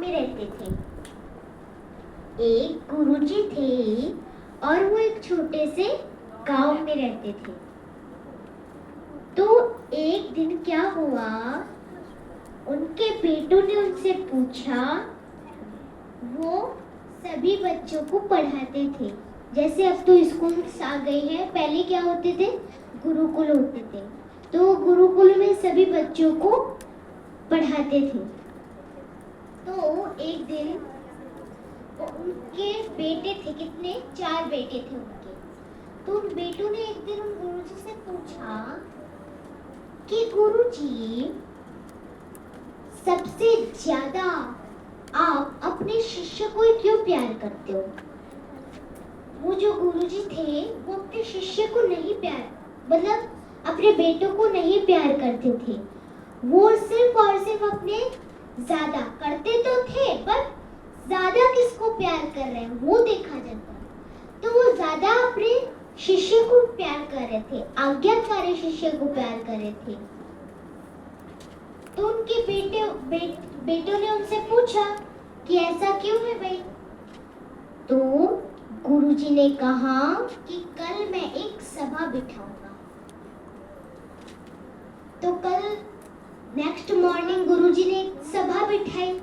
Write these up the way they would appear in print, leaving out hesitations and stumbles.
में रहते थे। एक गुरुजी थे और वो एक छोटे से गांव में रहते थे। तो एक दिन क्या हुआ, उनके बेटों ने उनसे पूछा, वो सभी बच्चों को पढ़ाते थे। जैसे अब तो स्कूल आ गए हैं, पहले क्या होते थे, गुरुकुल होते थे। तो गुरुकुल में सभी बच्चों को पढ़ाते थे। तो एक दिन उनके बेटे थे, कितने, 4 बेटे थे उनके। तो उन बेटों ने एक दिन उन गुरुजी से पूछा कि गुरुजी, सबसे ज्यादा आप अपने शिष्य को क्यों प्यार करते हो? वो जो गुरुजी थे वो अपने शिष्य को नहीं प्यार, मतलब अपने बेटों को नहीं प्यार करते थे। वो सिर्फ और सिर्फ अपने, ज्यादा करते तो थे पर ज्यादा किसको प्यार कर रहे हैं वो देखा जाता। तो वो ज्यादा अपने शिष्य को प्यार कर रहे थे, आज्ञाकारी शिष्य को प्यार कर रहे थे। तो उनके बेटों ने उनसे पूछा कि ऐसा क्यों है भाई? तो गुरुजी ने कहा कि कल मैं एक सभा बिठाऊंगा। तो कल नेक्स्ट मॉर्निंग गुरुजी ने एक सभा बिठाई।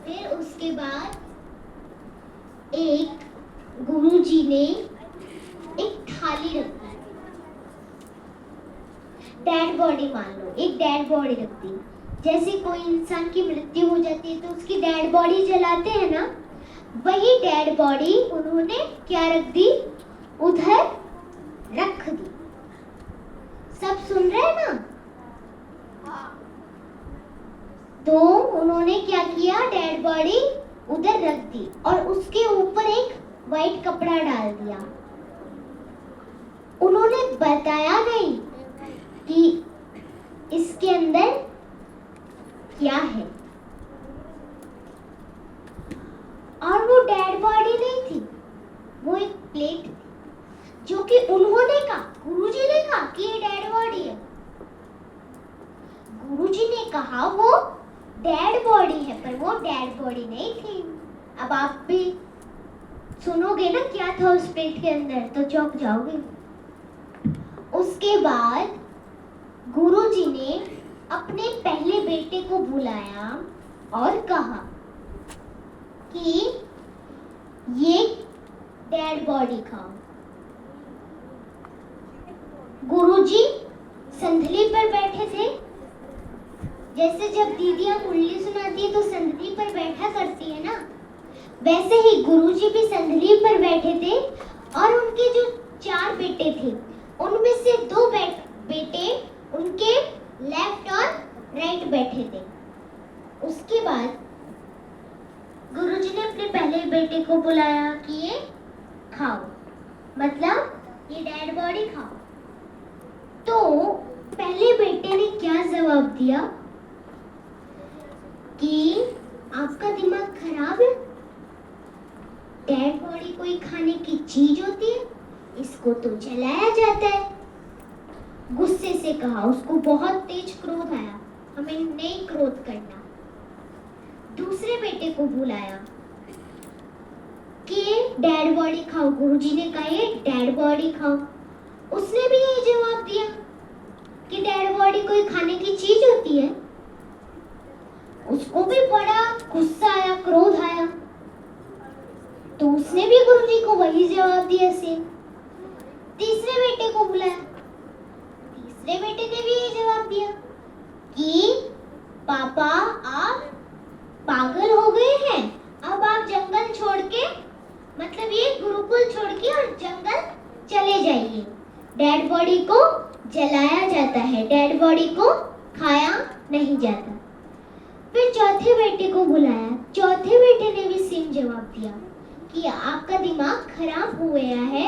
फिर उसके बाद एक गुरुजी ने एक थाली रखी, डेड बॉडी, मान लो एक डेड बॉडी रख दी। जैसे कोई इंसान की मृत्यु हो जाती है तो उसकी डेड बॉडी जलाते हैं ना, वही डेड बॉडी उन्होंने क्या रख दी, उधर रख दी। सब सुन रहे हैं ना? तो उन्होंने क्या किया, डेड बॉडी उधर रख दी और उसके ऊपर एक वाइट कपड़ा डाल दिया। उन्होंने बताया नहीं कि इसके अंदर क्या है। और वो डेड बॉडी नहीं थी, वो एक प्लेट थी, जो कि उन्होंने कहा, गुरुजी ने कहा कि ये डेड बॉडी है। गुरुजी ने कहा वो डेड बॉडी है, पर वो डेड बॉडी नहीं थी। अब आप भी सुनोगे ना क्या था उस प्लेट के अंदर तो चौंक जाओगे। उसके बाद गुरुजी ने अपने पहले बेटे को बुलाया और कहा कि ये डेड बॉडी खाओ। गुरुजी संधली पर बैठे थे। जैसे जब दीदियां मुरली सुनाती है तो संधली पर बैठा करती है ना, वैसे ही गुरुजी भी संधली पर बैठे थे। और उनके जो 4 बेटे थे उनमें से 2 बेटे उनके लेफ्ट और राइट बैठे थे। उसके बाद गुरुजी ने अपने पहले बेटे को बुलाया कि ये खाओ, मतलब ये डेड बॉडी खाओ। तो पहले बेटे ने क्या जवाब दिया कि आपका दिमाग खराब है, डेड बॉडी कोई खाने की चीज होती है, इसको तो जलाया जाता है। गुस्से से कहा, उसको बहुत तेज क्रोध आया, हमें नहीं क्रोध करना। दूसरे बेटे को बुलाया कि डेड बॉडी खाओ। गुरुजी ने कहा ये डेड बॉडी खाओ। उसने भी यही जवाब दिया कि डेड बॉडी कोई खाने की चीज होती है। उसको भी बड़ा गुस्सा आया, क्रोध आया, तो उसने भी गुरुजी को वही जवाब दिया सेम। तीसरे बेटे को बुलाया, तीसरे बेटे ने भी यही जवाब दिया कि पापा आप पागल हो गए हैं, अब आप जंगल छोड़ के, मतलब ये गुरुकुल छोड़ के और जंगल चले जाइए। डेड बॉडी को जलाया जाता है, डेड बॉडी को खाया नहीं जाता। फिर चौथे बेटे को बुलाया, चौथे बेटे ने भी सेम जवाब दिया कि आपका दिमाग खराब हो गया है,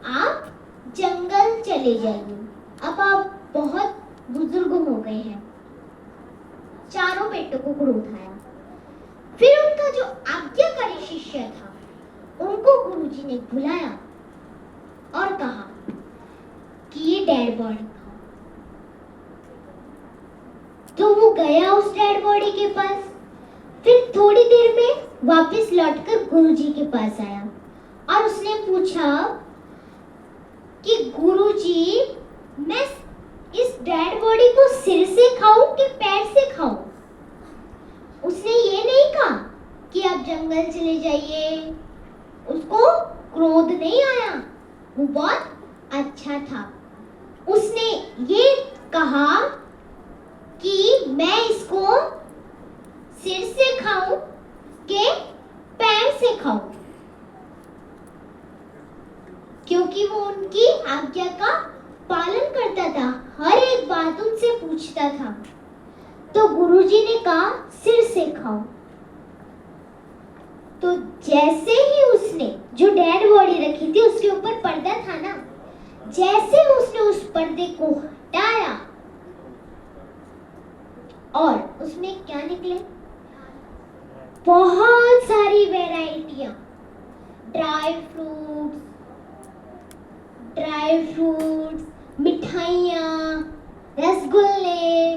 आप जंगल चले जाइए, अब आप बहुत बुजुर्ग हो गए हैं। चारों बेटों को क्रोध आया। फिर उनका जो आज्ञाकारी शिष्य था उनको गुरुजी ने बुलाया और कहा कि ये डेड बॉडी खाओ। तो वो गया उस डेड बॉडी के पास। फिर थोड़ी देर में वापस लौटकर गुरुजी के पास आया और उसने पूछा कि गुरुजी, मैं इस डेड बॉडी को सिर से खाऊं कि पैर से खाऊं? उसने ये नहीं कहा कि आप जंगल चले जाइए, उसको क्रोध नहीं आया, वो बहुत अच्छा था। उसने ये कहा कि मैं इसको सिर से खाऊं कि पैर से खाऊं, क्योंकि वो उनकी आज्ञा का पालन करता था, हर एक बात उनसे पूछता था। तो गुरुजी ने कहा सिर से खाओ। तो जैसे ही उसने जो डेड बॉडी रखी थी उसके ऊपर पर्दा था ना, जैसे उसने उस पर्दे को हटाया और उसमें क्या निकले? बहुत सारी वैरायटियां, ड्राई फ्रूट्स, मिठाइयाँ, रसगुल्ले,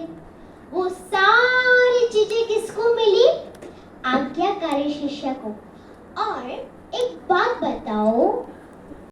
वो सारी चीजें किसको मिली? आज्ञाकारी शिष्य को। और एक बात बताओ